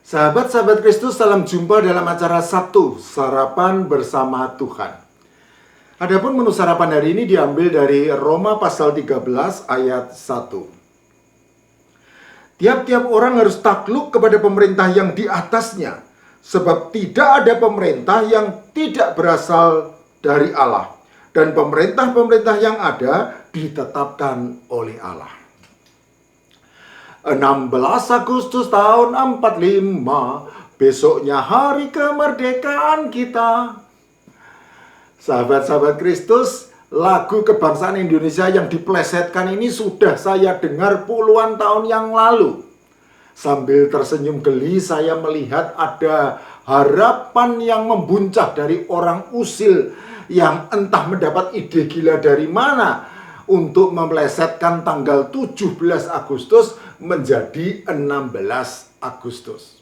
Sahabat-sahabat Kristus, salam jumpa dalam acara Sabtu, Sarapan Bersama Tuhan. Adapun menu sarapan hari ini diambil dari Roma pasal 13 ayat 1. Tiap-tiap orang harus takluk kepada pemerintah yang di atasnya, sebab tidak ada pemerintah yang tidak berasal dari Allah, dan pemerintah-pemerintah yang ada ditetapkan oleh Allah. 16 Agustus tahun 45, besoknya hari kemerdekaan kita. Sahabat-sahabat Kristus, lagu kebangsaan Indonesia yang diplesetkan ini sudah saya dengar puluhan tahun yang lalu. Sambil tersenyum geli, saya melihat ada harapan yang membuncah dari orang usil yang entah mendapat ide gila dari mana untuk memplesetkan tanggal 17 Agustus menjadi 16 Agustus.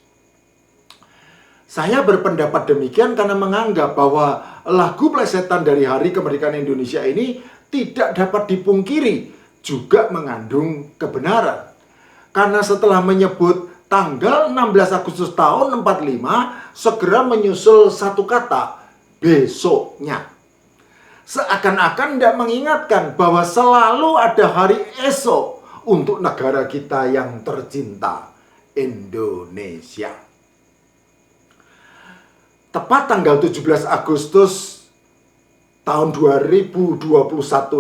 Saya berpendapat demikian karena menganggap bahwa lagu plesetan dari Hari Kemerdekaan Indonesia ini tidak dapat dipungkiri juga mengandung kebenaran. Karena setelah menyebut tanggal 16 Agustus tahun 45, segera menyusul satu kata, besoknya. Seakan-akan tidak mengingatkan bahwa selalu ada hari esok untuk negara kita yang tercinta, Indonesia. Tepat tanggal 17 Agustus tahun 2021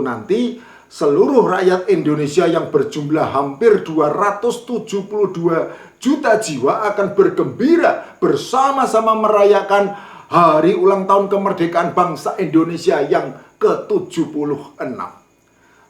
nanti, seluruh rakyat Indonesia yang berjumlah hampir 272 juta jiwa akan bergembira bersama-sama merayakan hari ulang tahun kemerdekaan bangsa Indonesia yang ke-76.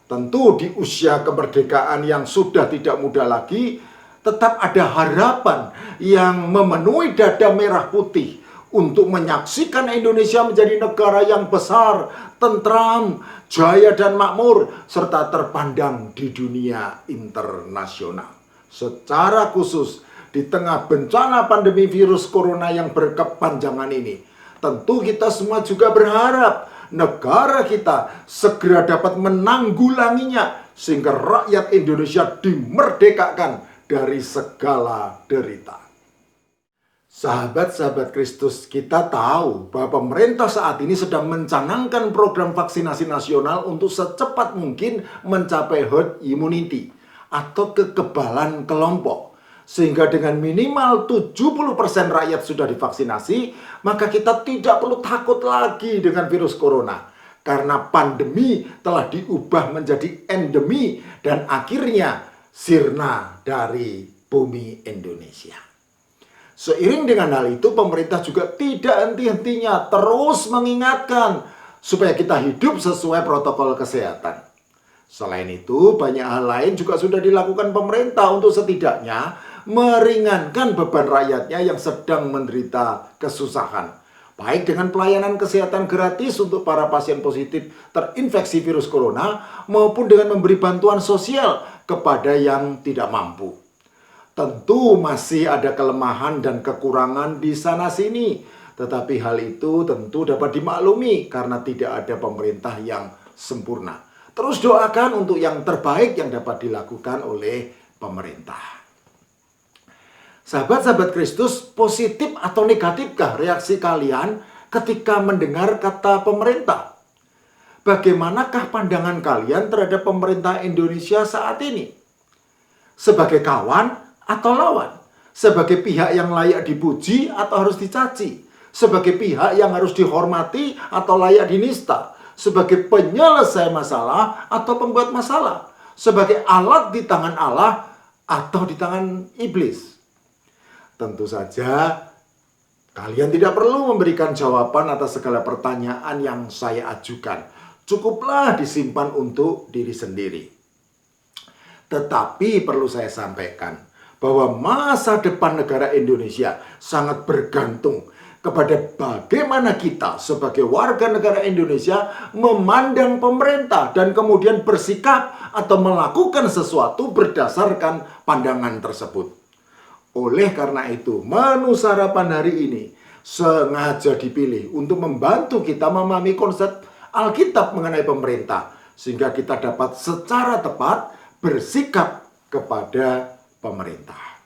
Tentu di usia kemerdekaan yang sudah tidak muda lagi, tetap ada harapan yang memenuhi dada merah putih untuk menyaksikan Indonesia menjadi negara yang besar, tentram, jaya dan makmur, serta terpandang di dunia internasional. Secara khusus, di tengah bencana pandemi virus corona yang berkepanjangan ini, tentu kita semua juga berharap negara kita segera dapat menanggulanginya sehingga rakyat Indonesia dimerdekakan dari segala derita. Sahabat-sahabat Kristus, kita tahu bahwa pemerintah saat ini sedang mencanangkan program vaksinasi nasional untuk secepat mungkin mencapai herd immunity atau kekebalan kelompok. Sehingga dengan minimal 70% rakyat sudah divaksinasi, maka kita tidak perlu takut lagi dengan virus corona. Karena pandemi telah diubah menjadi endemi dan akhirnya sirna dari bumi Indonesia. Seiring dengan hal itu, pemerintah juga tidak henti-hentinya terus mengingatkan supaya kita hidup sesuai protokol kesehatan. Selain itu, banyak hal lain juga sudah dilakukan pemerintah untuk setidaknya meringankan beban rakyatnya yang sedang menderita kesusahan. Baik dengan pelayanan kesehatan gratis untuk para pasien positif terinfeksi virus corona, maupun dengan memberi bantuan sosial kepada yang tidak mampu. Tentu masih ada kelemahan dan kekurangan di sana-sini, tetapi hal itu tentu dapat dimaklumi karena tidak ada pemerintah yang sempurna. Terus doakan untuk yang terbaik yang dapat dilakukan oleh pemerintah. Sahabat-sahabat Kristus, positif atau negatifkah reaksi kalian ketika mendengar kata pemerintah? Bagaimanakah pandangan kalian terhadap pemerintah Indonesia saat ini? Sebagai kawan atau lawan? Sebagai pihak yang layak dipuji atau harus dicaci? Sebagai pihak yang harus dihormati atau layak dinista? Sebagai penyelesai masalah atau pembuat masalah? Sebagai alat di tangan Allah atau di tangan iblis? Tentu saja kalian tidak perlu memberikan jawaban atas segala pertanyaan yang saya ajukan. Cukuplah disimpan untuk diri sendiri. Tetapi perlu saya sampaikan bahwa masa depan negara Indonesia sangat bergantung kepada bagaimana kita sebagai warga negara Indonesia memandang pemerintah dan kemudian bersikap atau melakukan sesuatu berdasarkan pandangan tersebut. Oleh karena itu, menu sarapan hari ini sengaja dipilih untuk membantu kita memahami konsep Alkitab mengenai pemerintah, sehingga kita dapat secara tepat bersikap kepada pemerintah.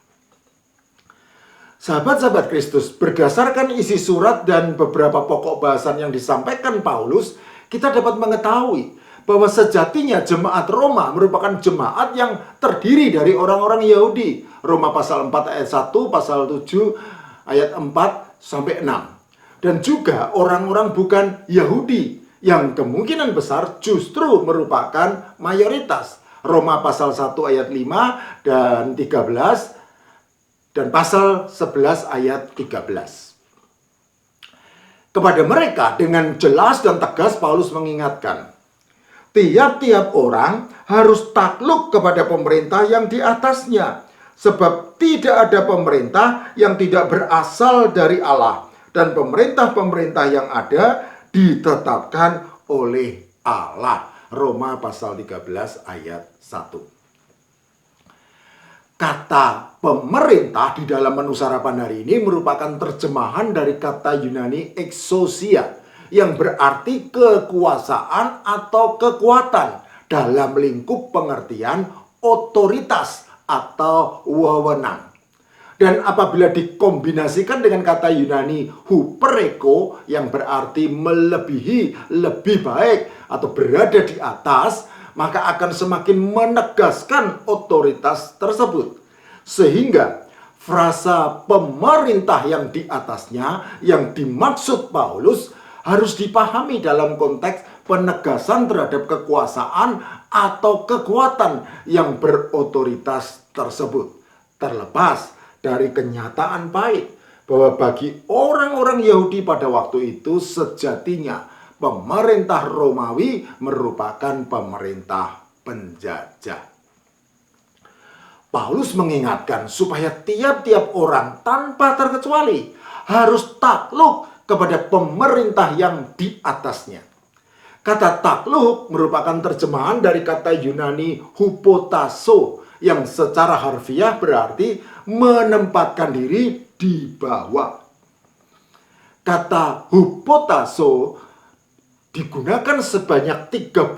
Sahabat-sahabat Kristus, berdasarkan isi surat dan beberapa pokok bahasan yang disampaikan Paulus, kita dapat mengetahui bahwa sejatinya jemaat Roma merupakan jemaat yang terdiri dari orang-orang Yahudi. Roma pasal 4 ayat 1, pasal 7 ayat 4 sampai 6. Dan juga orang-orang bukan Yahudi yang kemungkinan besar justru merupakan mayoritas. Roma pasal 1 ayat 5 dan 13 dan pasal 11 ayat 13. Kepada mereka dengan jelas dan tegas Paulus mengingatkan, tiap-tiap orang harus takluk kepada pemerintah yang di atasnya, sebab tidak ada pemerintah yang tidak berasal dari Allah, dan pemerintah-pemerintah yang ada ditetapkan oleh Allah. Roma pasal 13 ayat 1. Kata pemerintah di dalam menu sarapan hari ini merupakan terjemahan dari kata Yunani exousia, yang berarti kekuasaan atau kekuatan dalam lingkup pengertian otoritas atau wewenang. Dan apabila dikombinasikan dengan kata Yunani hupereko yang berarti melebihi, lebih baik atau berada di atas, maka akan semakin menegaskan otoritas tersebut. Sehingga frasa pemerintah yang di atasnya yang dimaksud Paulus harus dipahami dalam konteks penegasan terhadap kekuasaan atau kekuatan yang berotoritas tersebut. Terlepas dari kenyataan pahit bahwa bagi orang-orang Yahudi pada waktu itu sejatinya pemerintah Romawi merupakan pemerintah penjajah. Paulus mengingatkan supaya tiap-tiap orang tanpa terkecuali harus takluk kepada pemerintah yang di atasnya. Kata takluk merupakan terjemahan dari kata Yunani hupotasso yang secara harfiah berarti menempatkan diri di bawah. Kata hupotasso digunakan sebanyak 38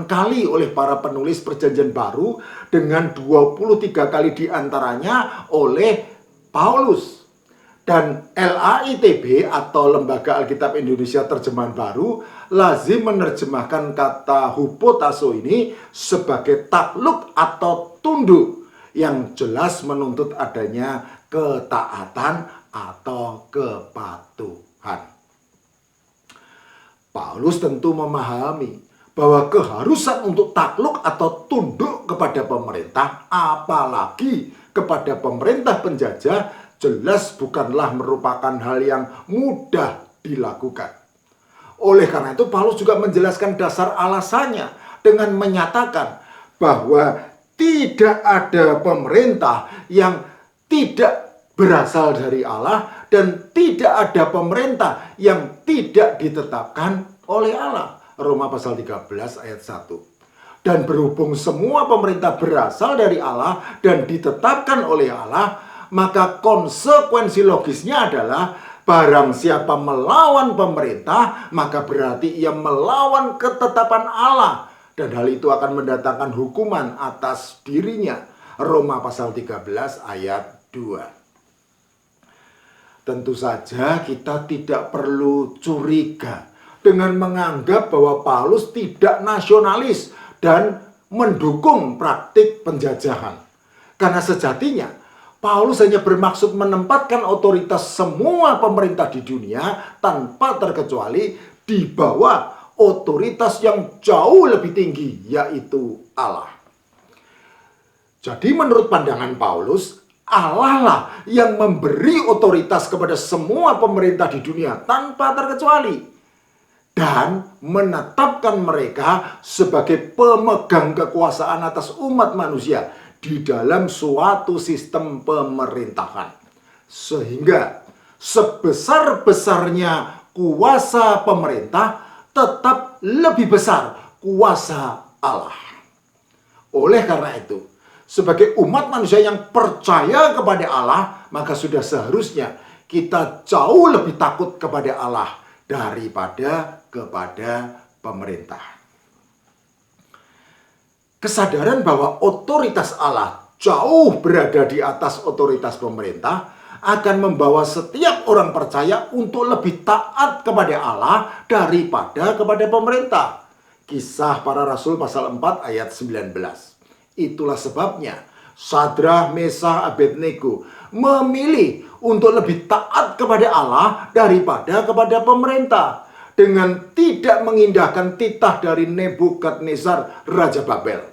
kali oleh para penulis Perjanjian Baru dengan 23 kali diantaranya oleh Paulus. Dan LAITB atau Lembaga Alkitab Indonesia Terjemahan Baru lazim menerjemahkan kata hupotasso ini sebagai takluk atau tunduk yang jelas menuntut adanya ketaatan atau kepatuhan. Paulus tentu memahami bahwa keharusan untuk takluk atau tunduk kepada pemerintah, apalagi kepada pemerintah penjajah, jelas bukanlah merupakan hal yang mudah dilakukan. Oleh karena itu Paulus juga menjelaskan dasar alasannya dengan menyatakan bahwa tidak ada pemerintah yang tidak berasal dari Allah dan tidak ada pemerintah yang tidak ditetapkan oleh Allah. Roma pasal 13 ayat 1. Dan berhubung semua pemerintah berasal dari Allah dan ditetapkan oleh Allah, maka konsekuensi logisnya adalah barang siapa melawan pemerintah, maka berarti ia melawan ketetapan Allah. Dan hal itu akan mendatangkan hukuman atas dirinya. Roma pasal 13 ayat 2. Tentu saja kita tidak perlu curiga dengan menganggap bahwa Paulus tidak nasionalis dan mendukung praktik penjajahan. Karena sejatinya Paulus hanya bermaksud menempatkan otoritas semua pemerintah di dunia tanpa terkecuali di bawah otoritas yang jauh lebih tinggi, yaitu Allah. Jadi menurut pandangan Paulus, Allah lah yang memberi otoritas kepada semua pemerintah di dunia tanpa terkecuali dan menetapkan mereka sebagai pemegang kekuasaan atas umat manusia di dalam suatu sistem pemerintahan. Sehingga sebesar-besarnya kuasa pemerintah tetap lebih besar kuasa Allah. Oleh karena itu, sebagai umat manusia yang percaya kepada Allah, maka sudah seharusnya kita jauh lebih takut kepada Allah daripada kepada pemerintah. Kesadaran bahwa otoritas Allah jauh berada di atas otoritas pemerintah akan membawa setiap orang percaya untuk lebih taat kepada Allah daripada kepada pemerintah. Kisah Para Rasul pasal 4 ayat 19. Itulah sebabnya Sadrah, Mesah, Abednego memilih untuk lebih taat kepada Allah daripada kepada pemerintah, dengan tidak mengindahkan titah dari Nebukadnezar, Raja Babel.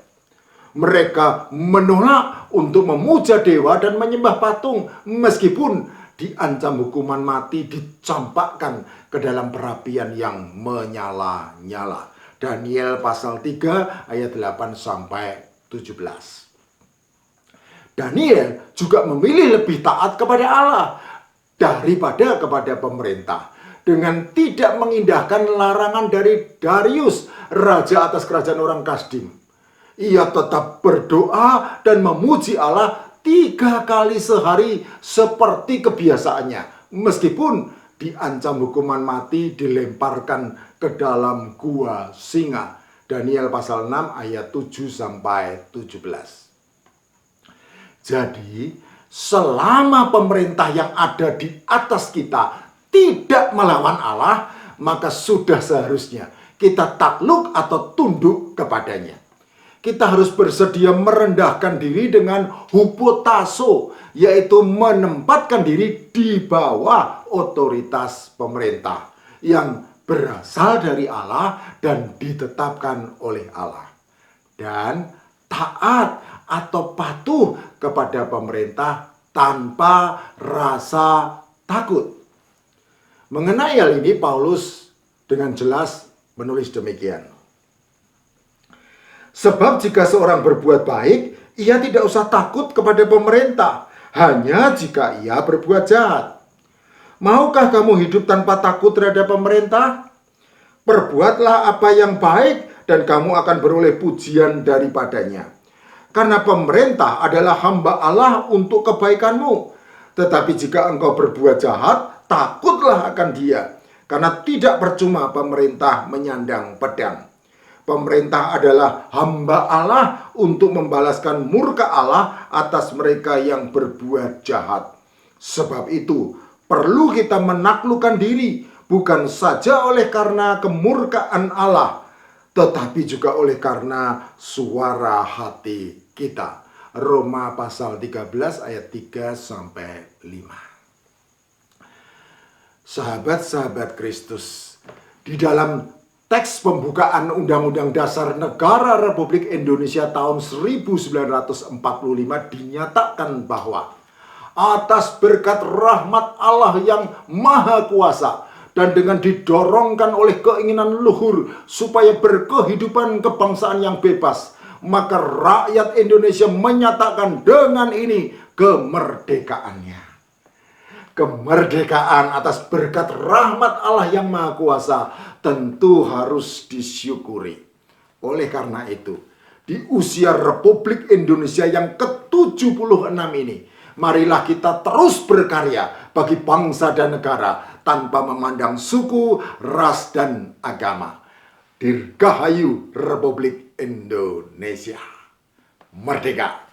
Mereka menolak untuk memuja dewa dan menyembah patung, meskipun diancam hukuman mati, dicampakkan ke dalam perapian yang menyala-nyala. Daniel pasal 3 ayat 8 sampai 17. Daniel juga memilih lebih taat kepada Allah daripada kepada pemerintah, dengan tidak mengindahkan larangan dari Darius, raja atas kerajaan orang Kasdim. Ia tetap berdoa dan memuji Allah 3 kali sehari seperti kebiasaannya, meskipun diancam hukuman mati, dilemparkan ke dalam gua singa. Daniel pasal 6 ayat 7 sampai 17. Jadi, selama pemerintah yang ada di atas kita tidak melawan Allah, maka sudah seharusnya kita takluk atau tunduk kepadanya. Kita harus bersedia merendahkan diri dengan hupotaso, yaitu menempatkan diri di bawah otoritas pemerintah yang berasal dari Allah dan ditetapkan oleh Allah. Dan taat atau patuh kepada pemerintah tanpa rasa takut. Mengenai hal ini, Paulus dengan jelas menulis demikian. Sebab jika seorang berbuat baik, ia tidak usah takut kepada pemerintah, hanya jika ia berbuat jahat. Maukah kamu hidup tanpa takut terhadap pemerintah? Perbuatlah apa yang baik dan kamu akan beroleh pujian daripadanya. Karena pemerintah adalah hamba Allah untuk kebaikanmu. Tetapi jika engkau berbuat jahat, takutlah akan dia. Karena tidak percuma pemerintah menyandang pedang. Pemerintah adalah hamba Allah untuk membalaskan murka Allah atas mereka yang berbuat jahat. Sebab itu, perlu kita menaklukkan diri, bukan saja oleh karena kemurkaan Allah, tetapi juga oleh karena suara hati kita. Roma pasal 13 ayat 3 sampai 5. Sahabat-sahabat Kristus, di dalam teks pembukaan Undang-Undang Dasar Negara Republik Indonesia tahun 1945 dinyatakan bahwa atas berkat rahmat Allah yang Maha Kuasa dan dengan didorongkan oleh keinginan luhur supaya berkehidupan kebangsaan yang bebas, maka rakyat Indonesia menyatakan dengan ini kemerdekaannya. Kemerdekaan atas berkat rahmat Allah yang Maha Kuasa tentu harus disyukuri. Oleh karena itu, di usia Republik Indonesia yang ke-76 ini, marilah kita terus berkarya bagi bangsa dan negara tanpa memandang suku, ras, dan agama. Dirgahayu Republik Indonesia. Merdeka!